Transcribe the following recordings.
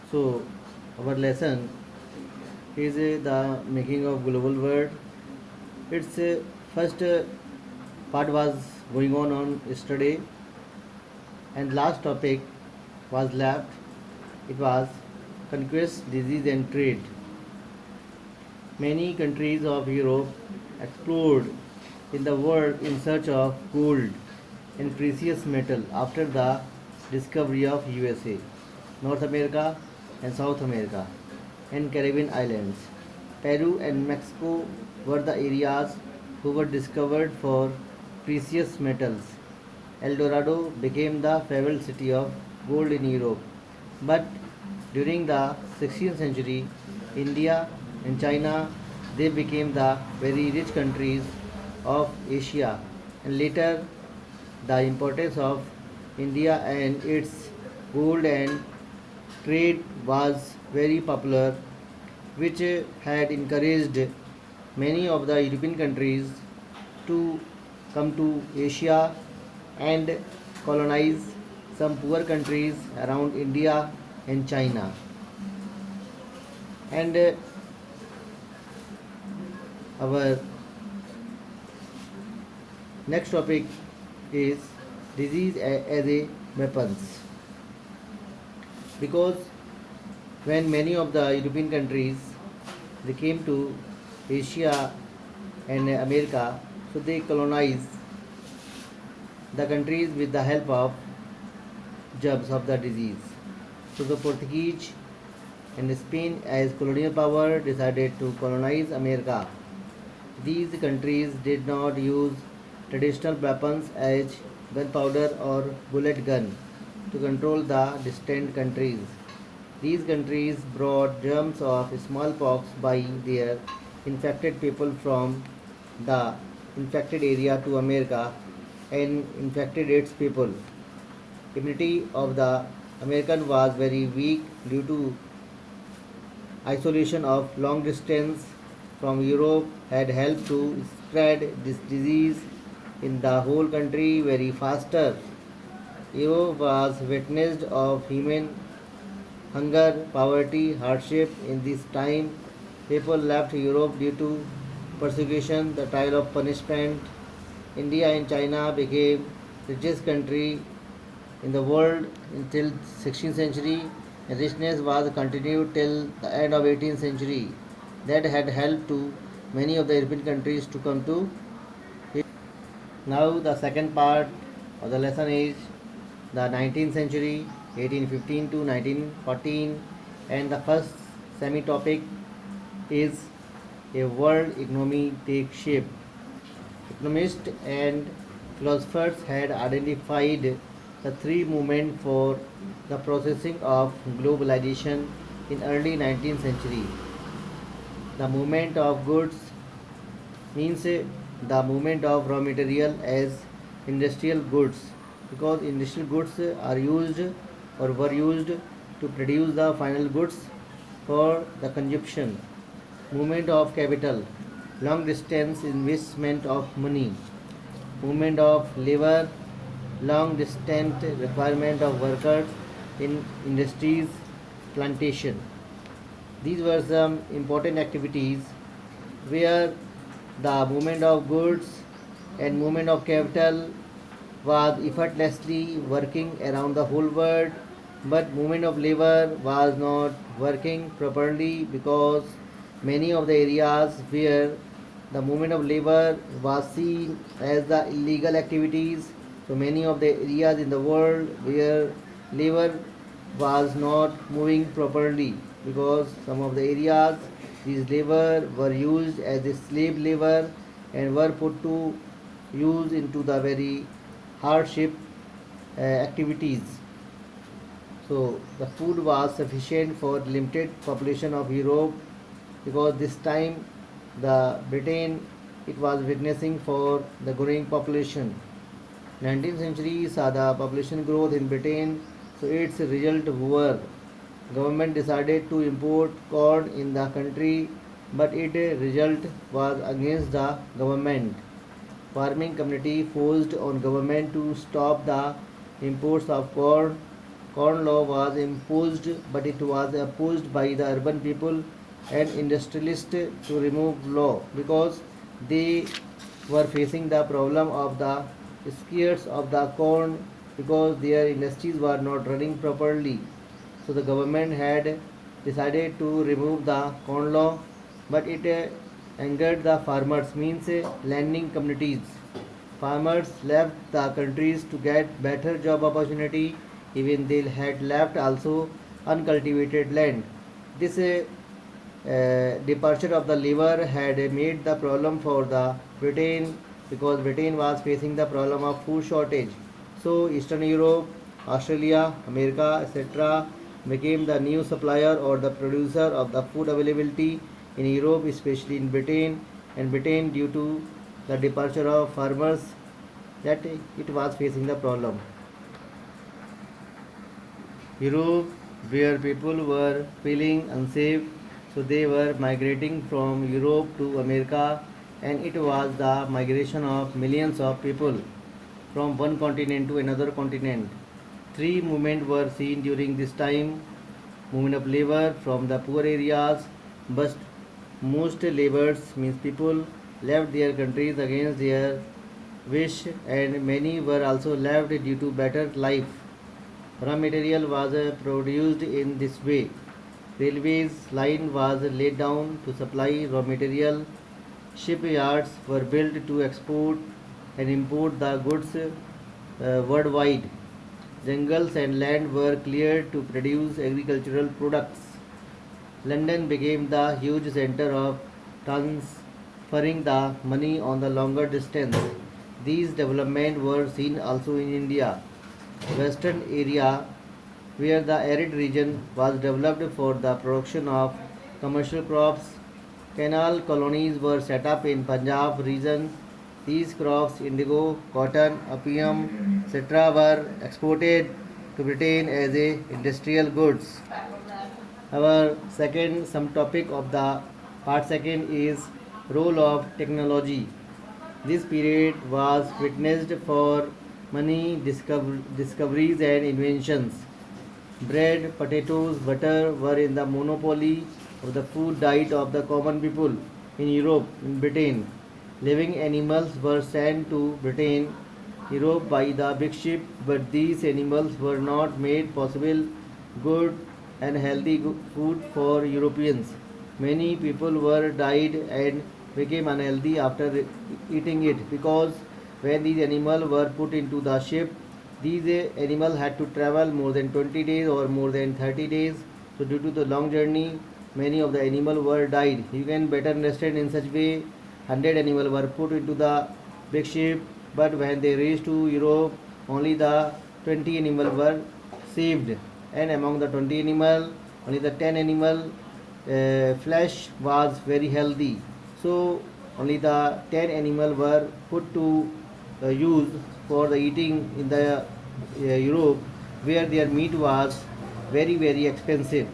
So, our lesson is the making of global world. Its first part was going on yesterday, and last topic was left. It was conquest, disease, and trade. Many countries of Europe explored in the world in search of gold and precious metal after the discovery of USA, North America and South America, and Caribbean islands. Peru and Mexico were the areas who were discovered for precious metals. El Dorado became the fabled city of gold in Europe. But during the 16th century, India and China they became the very rich countries of Asia, and later the importance of India and its gold and trade was very popular, which had encouraged many of the European countries to come to Asia and colonize some poor countries around India and China. And our next topic is disease as a weapons, because when many of the European countries they came to Asia and America, so they colonized the countries with the help of germs of the disease. So the Portuguese and Spain as colonial power decided to colonize America. These countries did not use traditional weapons as gunpowder or bullet gun to control the distant countries. These countries brought germs of smallpox by their infected people from the infected area to America and infected its people. Immunity of the American was very weak due to isolation of long distance from Europe had helped to spread this disease in the whole country very faster. Europe was witnessed of human hunger, poverty, hardship in this time. People left Europe due to persecution, the trial of punishment. India and China became richest country in the world until 16th century, and richness was continued till the end of 18th century. That had helped to many of the European countries to come to. Now the second part of the lesson is the 19th century, 1815 to 1914, and the first semi-topic is a world economy take shape. Economists and philosophers had identified the three movements for the processing of globalization in early 19th century. The movement of goods means the movement of raw material as industrial goods, because industrial goods are used or were used to produce the final goods for the consumption. Movement of capital, long distance investment of money. Movement of labor, long distance requirement of workers in industries, plantation. These were some important activities where the movement of goods and movement of capital was effortlessly working around the whole world, but movement of labor was not working properly because many of the areas where the movement of labor was seen as the illegal activities, so many of the areas in the world where labor was not moving properly, because some of the areas these labor were used as a slave labor and were put to use into the very hardship activities. So the food was sufficient for limited population of Europe, because this time the Britain it was witnessing for the growing population. 19th century saw the population growth in Britain, so its result were government decided to import corn in the country, but its result was against the government. Farming community forced on government to stop the imports of corn. corn law was imposed, but it was opposed by the urban people and industrialists to remove law because they were facing the problem of the scarce of the corn because their industries were not running properly. So the government had decided to remove the corn law, but it angered the farmers, means landing communities. Farmers left the countries to get better job opportunity, even they had left also uncultivated land. This departure of the labor had made the problem for the Britain because Britain was facing the problem of food shortage. So Eastern Europe, Australia, America, etc. became the new supplier or the producer of the food availability in Europe, especially in Britain. And Britain, due to the departure of farmers, that it was facing the problem. Europe, where people were feeling unsafe, so they were migrating from Europe to America, and it was the migration of millions of people from one continent to another continent. Three movements were seen during this time: movement of labor from the poor areas, but most laborers means people left their countries against their wish, and many were also left due to better life. Raw material was produced in this way. Railways line was laid down to supply raw material. Shipyards were built to export and import the goods worldwide. Jungles and land were cleared to produce agricultural products. London became the huge center of transferring the money on the longer distance. These developments were seen also in India. Western area where the arid region was developed for the production of commercial crops. Canal colonies were set up in Punjab region. These crops, indigo, cotton, opium, etc., were exported to Britain as a industrial goods. Our second some topic of the part second is role of technology. This period was witnessed for many discoveries and inventions. Bread, potatoes, butter were in the monopoly of the food diet of the common people in Europe, in Britain. Living animals were sent to Britain, Europe by the big ship, but these animals were not made possible good and healthy food for Europeans. Many people were died and became unhealthy after eating it because when these animals were put into the ship, these animals had to travel more than 20 days or more than 30 days. So due to the long journey, many of the animals were died. You can better understand in such way 100 animals were put into the big ship, but when they reached to Europe, only the 20 animals were saved, and among the 20 animal, only the 10 animal flesh was very healthy. So only the 10 animal were put to use for the eating in the Europe, where their meat was very expensive.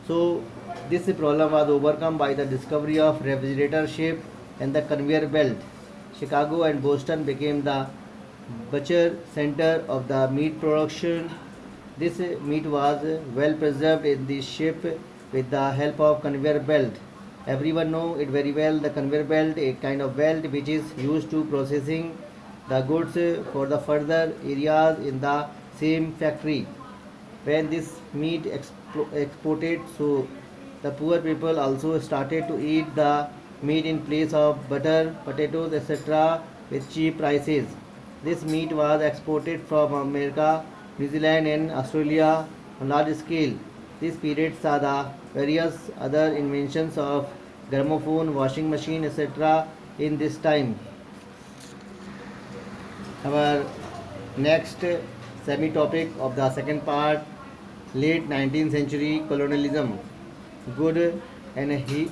So this problem was overcome by the discovery of refrigerator ship and the conveyor belt. Chicago and Boston became the butcher center of the meat production. This meat was well preserved in the ship with the help of conveyor belt. Everyone know it very well. The conveyor belt, a kind of belt which is used to processing the goods for the further areas in the same factory. When this meat exported, so the poor people also started to eat the meat in place of butter, potatoes, etc. with cheap prices. This meat was exported from America, New Zealand and Australia on large scale. This period saw the various other inventions of gramophone, washing machine, etc. in this time. Our next semi-topic of the second part, late 19th century colonialism. Good and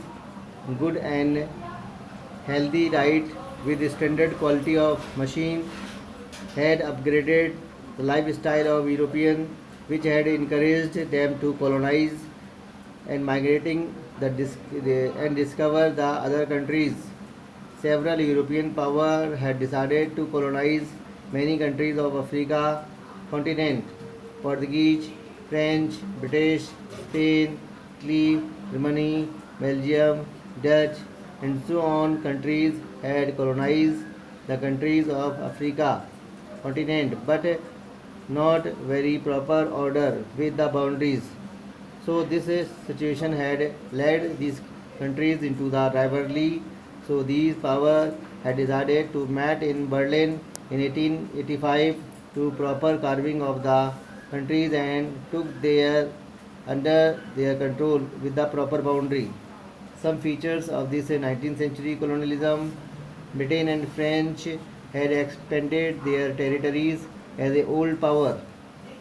good and healthy diet with standard quality of machine had upgraded the lifestyle of European, which had encouraged them to colonize and migrating and discover the other countries. Several European powers had decided to colonize many countries of Africa continent. Portuguese, French, British, Spain, Italy, Germany, Belgium, Dutch, and so on countries had colonized the countries of Africa continent, but not very proper order with the boundaries. So this situation had led these countries into the rivalry. So these powers had decided to meet in Berlin in 1885 to proper carving of the countries and took their under their control with the proper boundary. Some features of this 19th century colonialism: Britain and French had expanded their territories as a old power.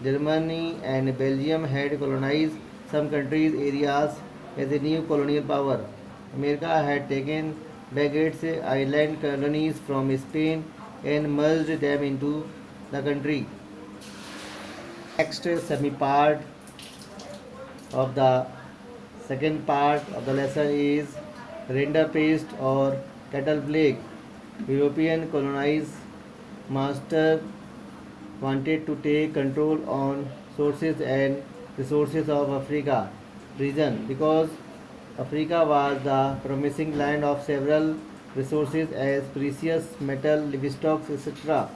Germany and Belgium had colonized some countries' areas as a new colonial power. America had taken back its island colonies from Spain and merged them into the country. Next semi part of the second part of the lesson is rinderpest or cattle plague. European colonized master wanted to take control on sources and resources of Africa region because Africa was the promising land of several resources as precious metal, livestock, etc.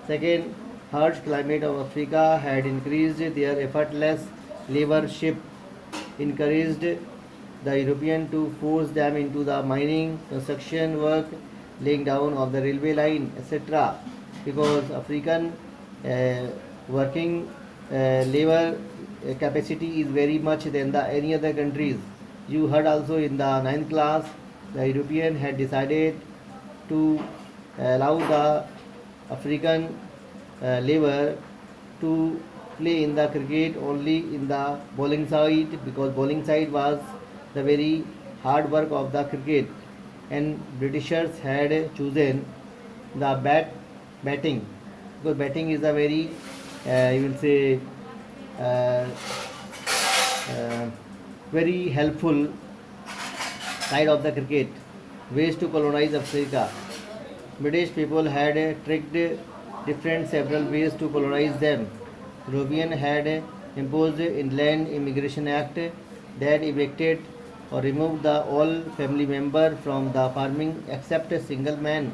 Second, harsh climate of Africa had increased their effortless labor ship, encouraged the European to force them into the mining, construction work, laying down of the railway line, etc. Because African uh, working labor capacity is very much than the any other countries. You heard also in the ninth class, the European had decided to allow the African labor to play in the cricket only in the bowling side because bowling side was the very hard work of the cricket, and Britishers had chosen the batting because batting is a very you will say uh, uh, very helpful side of the cricket. Ways to colonize Africa. British people had tricked different several ways to colonize them. European had imposed Inland Immigration Act that evicted or removed the all family member from the farming except a single main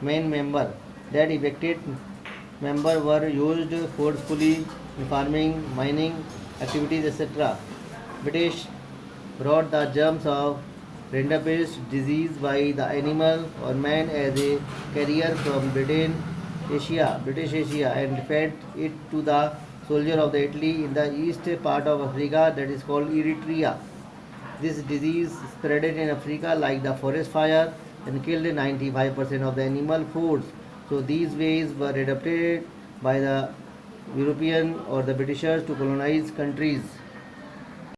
member. That evicted member were used forcefully in farming, mining activities, etc. British brought the germs of rinderpest disease by the animal or man as a carrier from British Asia, and fed it to the soldier of the Italy in the east part of Africa that is called Eritrea. This disease spread in Africa like the forest fire and killed 95% of the animal foods. So these ways were adopted by the European or the Britishers to colonize countries.